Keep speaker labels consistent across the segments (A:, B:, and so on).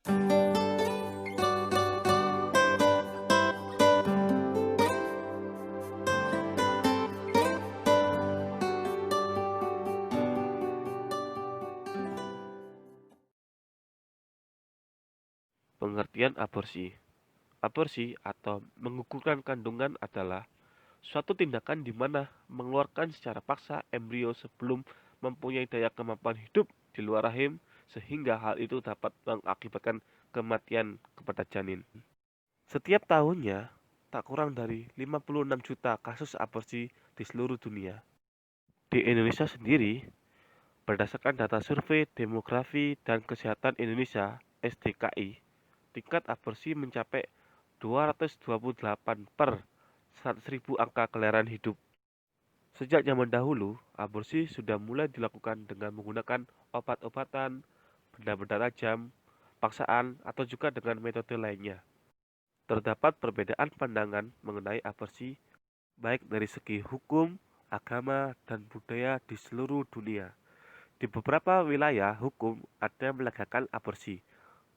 A: Pengertian aborsi. Aborsi atau menggugurkan kandungan adalah suatu tindakan di mana mengeluarkan secara paksa embrio sebelum mempunyai daya kemampuan hidup di luar rahim sehingga hal itu dapat mengakibatkan kematian kepada janin. Setiap tahunnya, tak kurang dari 56 juta kasus aborsi di seluruh dunia. Di Indonesia sendiri, berdasarkan data Survei Demografi dan Kesehatan Indonesia (SDKI), tingkat aborsi mencapai 228 per 100.000 angka kelahiran hidup. Sejak zaman dahulu, aborsi sudah mulai dilakukan dengan menggunakan obat-obatan, benda-benda tajam, paksaan, atau juga dengan metode lainnya. Terdapat perbedaan pandangan mengenai aborsi baik dari segi hukum, agama, dan budaya di seluruh dunia. Di beberapa wilayah hukum ada yang melegalkan aborsi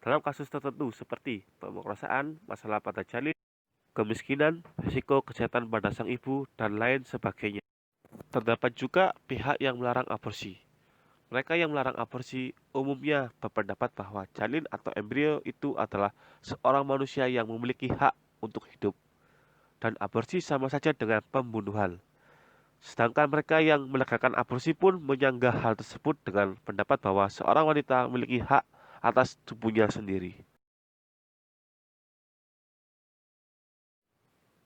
A: dalam kasus tertentu seperti pemerkosaan, masalah pada janin, kemiskinan, risiko kesehatan pada sang ibu, dan lain sebagainya. Terdapat juga pihak yang melarang aborsi. Mereka yang melarang aborsi umumnya berpendapat bahwa janin atau embrio itu adalah seorang manusia yang memiliki hak untuk hidup, dan aborsi sama saja dengan pembunuhan. Sedangkan mereka yang melegalkan aborsi pun menyanggah hal tersebut dengan pendapat bahwa seorang wanita memiliki hak atas tubuhnya sendiri.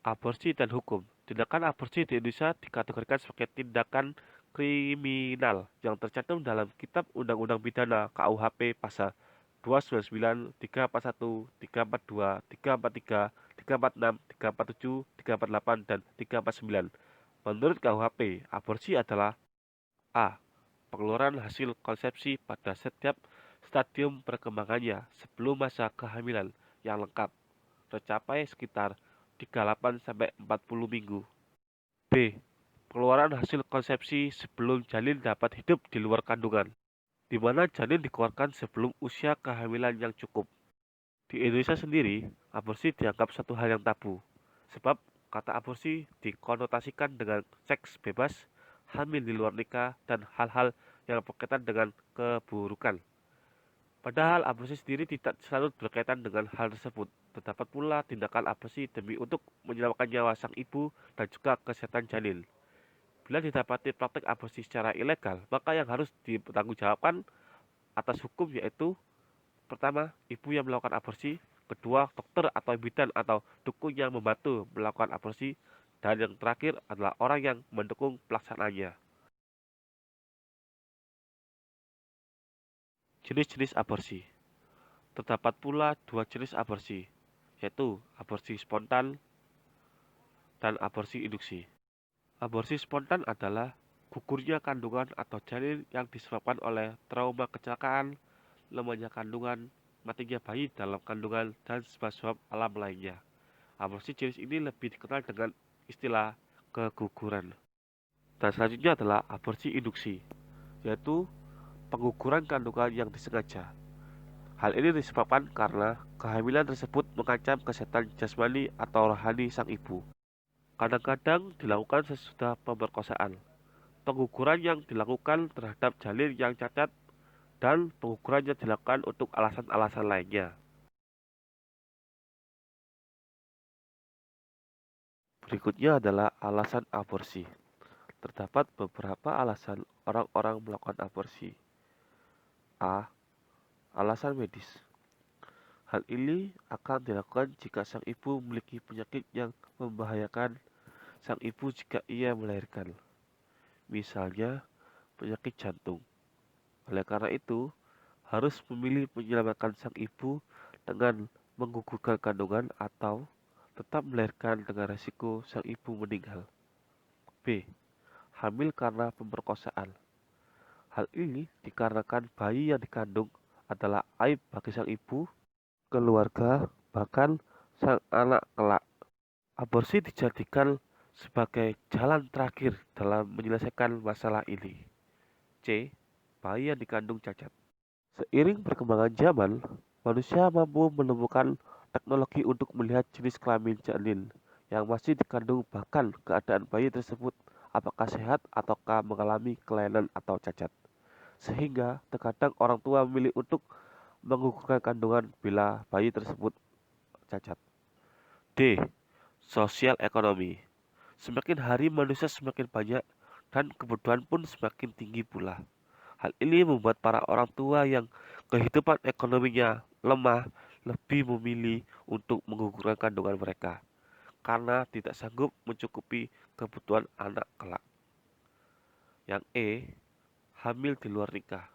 A: Aborsi dan hukum. Tindakan aborsi di Indonesia dikategorikan sebagai tindakan kriminal yang tercantum dalam Kitab Undang-Undang Pidana KUHP pasal 299, 341, 342, 343, 346, 347, 348, dan 349. Menurut KUHP, aborsi adalah A. Pengeluaran hasil konsepsi pada setiap stadium perkembangannya sebelum masa kehamilan yang lengkap tercapai sekitar 38-40 minggu. B. Pengeluaran hasil konsepsi sebelum janin dapat hidup di luar kandungan, di mana janin dikeluarkan sebelum usia kehamilan yang cukup. Di Indonesia sendiri, aborsi dianggap satu hal yang tabu, sebab kata aborsi dikonotasikan dengan seks bebas, hamil di luar nikah, dan hal-hal yang berkaitan dengan keburukan. Padahal aborsi sendiri tidak selalu berkaitan dengan hal tersebut. Terdapat pula tindakan aborsi demi untuk menyelamatkan nyawa sang ibu dan juga kesehatan janin. Bila didapati praktik aborsi secara ilegal, maka yang harus dipertanggungjawabkan atas hukum yaitu pertama, ibu yang melakukan aborsi, kedua, dokter atau bidan atau dukun yang membantu melakukan aborsi, dan yang terakhir adalah orang yang mendukung pelaksanaannya. Jenis-jenis aborsi. Terdapat pula dua jenis aborsi, yaitu aborsi spontan dan aborsi induksi. Aborsi spontan adalah gugurnya kandungan atau janin yang disebabkan oleh trauma kecelakaan, lemahnya kandungan, matinya bayi dalam kandungan, dan sebab-sebab alam lainnya. Aborsi jenis ini lebih dikenal dengan istilah keguguran. Dan selanjutnya adalah aborsi induksi, yaitu pengguguran kandungan yang disengaja. Hal ini disebabkan karena kehamilan tersebut mengancam kesehatan jasmani atau rohani sang ibu. Kadang-kadang dilakukan sesudah pemerkosaan. Pengguguran yang dilakukan terhadap janin yang cacat dan pengguguran yang dilakukan untuk alasan-alasan lainnya. Berikutnya adalah alasan aborsi. Terdapat beberapa alasan orang-orang melakukan aborsi. A. Alasan medis. Hal ini akan dilakukan jika sang ibu memiliki penyakit yang membahayakan sang ibu jika ia melahirkan. Misalnya, penyakit jantung. Oleh karena itu, harus memilih menyelamatkan sang ibu dengan menggugurkan kandungan atau tetap melahirkan dengan resiko sang ibu meninggal. B. Hamil karena pemerkosaan. Hal ini dikarenakan bayi yang dikandung adalah aib bagi sang ibu, keluarga, bahkan sang anak kelak. Aborsi dijadikan sebagai jalan terakhir dalam menyelesaikan masalah ini. C. Bayi yang dikandung cacat. Seiring perkembangan zaman, Manusia mampu menemukan teknologi untuk melihat jenis kelamin janin yang masih dikandung, bahkan keadaan bayi tersebut apakah sehat ataukah mengalami kelainan atau cacat. Sehingga terkadang orang tua memilih untuk menggugurkan kandungan bila bayi tersebut cacat. D. Sosial ekonomi. Semakin hari manusia semakin banyak dan kebutuhan pun semakin tinggi pula. Hal ini membuat para orang tua yang kehidupan ekonominya lemah lebih memilih untuk menggugurkan kandungan mereka karena tidak sanggup mencukupi kebutuhan anak kelak. Yang E. Hamil di luar nikah.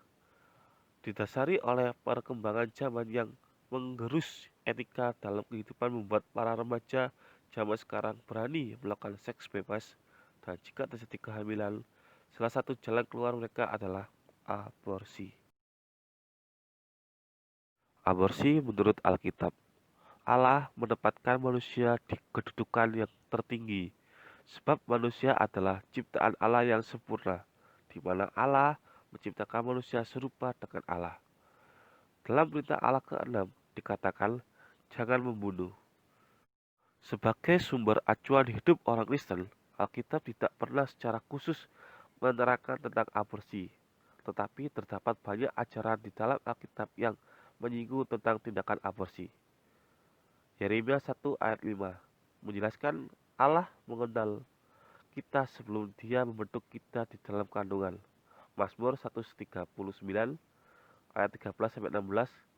A: Didasari oleh perkembangan zaman yang menggerus etika dalam kehidupan membuat para remaja zaman sekarang berani melakukan seks bebas, dan jika terjadi kehamilan, salah satu jalan keluar mereka adalah aborsi. Aborsi menurut Alkitab, Allah menempatkan manusia di kedudukan yang tertinggi, sebab manusia adalah ciptaan Allah yang sempurna, di mana Allah menciptakan manusia serupa dengan Allah. Dalam perintah Allah ke-6 dikatakan, jangan membunuh. Sebagai sumber acuan hidup orang Kristen, Alkitab tidak pernah secara khusus menerangkan tentang aborsi, tetapi terdapat banyak ajaran di dalam Alkitab yang menyinggung tentang tindakan aborsi. Yeremia 1 ayat 5 menjelaskan Allah mengenal kita sebelum Dia membentuk kita di dalam kandungan. Mazmur 139 ayat 13-16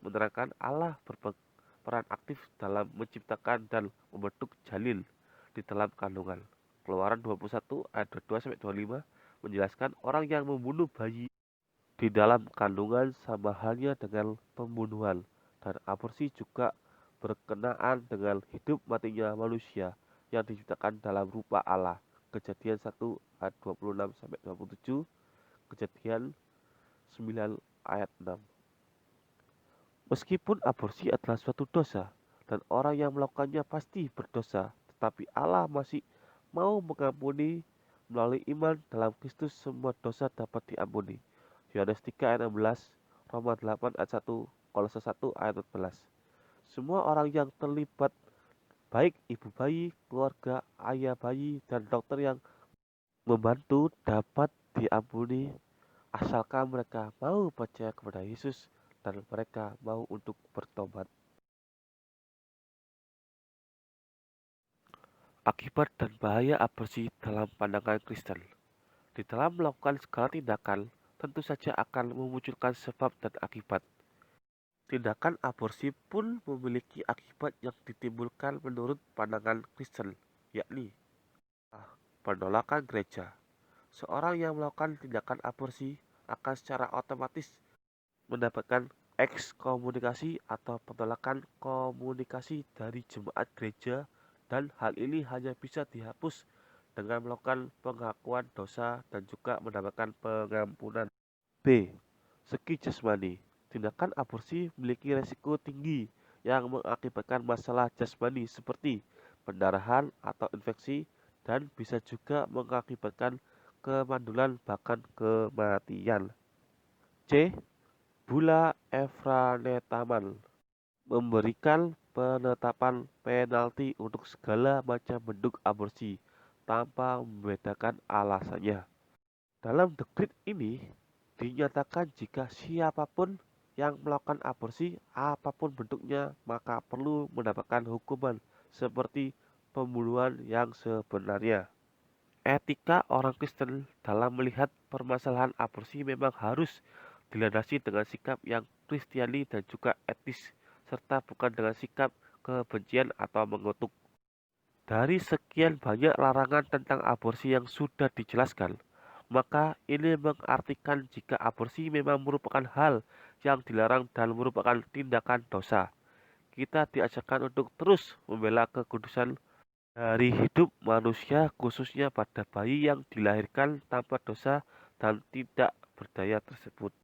A: menerangkan Allah berperan aktif dalam menciptakan dan membentuk janin di dalam kandungan. Keluaran 21 ayat 22-25 menjelaskan orang yang membunuh bayi di dalam kandungan sama halnya dengan pembunuhan, dan aborsi juga berkenaan dengan hidup matinya manusia yang diciptakan dalam rupa Allah. Kejadian 1 ayat 26-27, Kejadian 9 ayat 6. Meskipun aborsi adalah suatu dosa dan orang yang melakukannya pasti berdosa, tetapi Allah masih mau mengampuni melalui iman dalam Kristus. Semua dosa dapat diampuni. Yohanes 3 ayat 16, Roma 8 ayat 1, Kolose 1 ayat 14. Semua orang yang terlibat, baik ibu bayi, keluarga, ayah bayi, dan dokter yang membantu, dapat diampuni asalkan mereka mau percaya kepada Yesus dan mereka mau untuk bertobat. Akibat dan bahaya aborsi dalam pandangan Kristen. Di dalam melakukan segala tindakan, tentu saja akan memunculkan sebab dan akibat. Tindakan aborsi pun memiliki akibat yang ditimbulkan menurut pandangan Kristen, yakni penolakan gereja. Seorang yang melakukan tindakan aborsi akan secara otomatis mendapatkan ekskomunikasi atau penolakan komunikasi dari jemaat gereja, dan hal ini hanya bisa dihapus dengan melakukan pengakuan dosa dan juga mendapatkan pengampunan. B. Segi jasmani. Tindakan aborsi memiliki resiko tinggi yang mengakibatkan masalah jasmani seperti pendarahan atau infeksi, dan bisa juga mengakibatkan kemandulan bahkan kematian. C. Bula Efranetaman memberikan penetapan penalti untuk segala macam bentuk aborsi tanpa membedakan alasannya. Dalam dekrit ini dinyatakan jika siapapun yang melakukan aborsi apapun bentuknya maka perlu mendapatkan hukuman seperti pembunuhan yang sebenarnya. Etika orang Kristen dalam melihat permasalahan aborsi memang harus dilandasi dengan sikap yang kristiani dan juga etis, serta bukan dengan sikap kebencian atau mengutuk. Dari sekian banyak larangan tentang aborsi yang sudah dijelaskan, maka ini mengartikan jika aborsi memang merupakan hal yang dilarang dan merupakan tindakan dosa, kita diajarkan untuk terus membela kekudusan dari hidup manusia, khususnya pada bayi yang dilahirkan tanpa dosa dan tidak berdaya tersebut.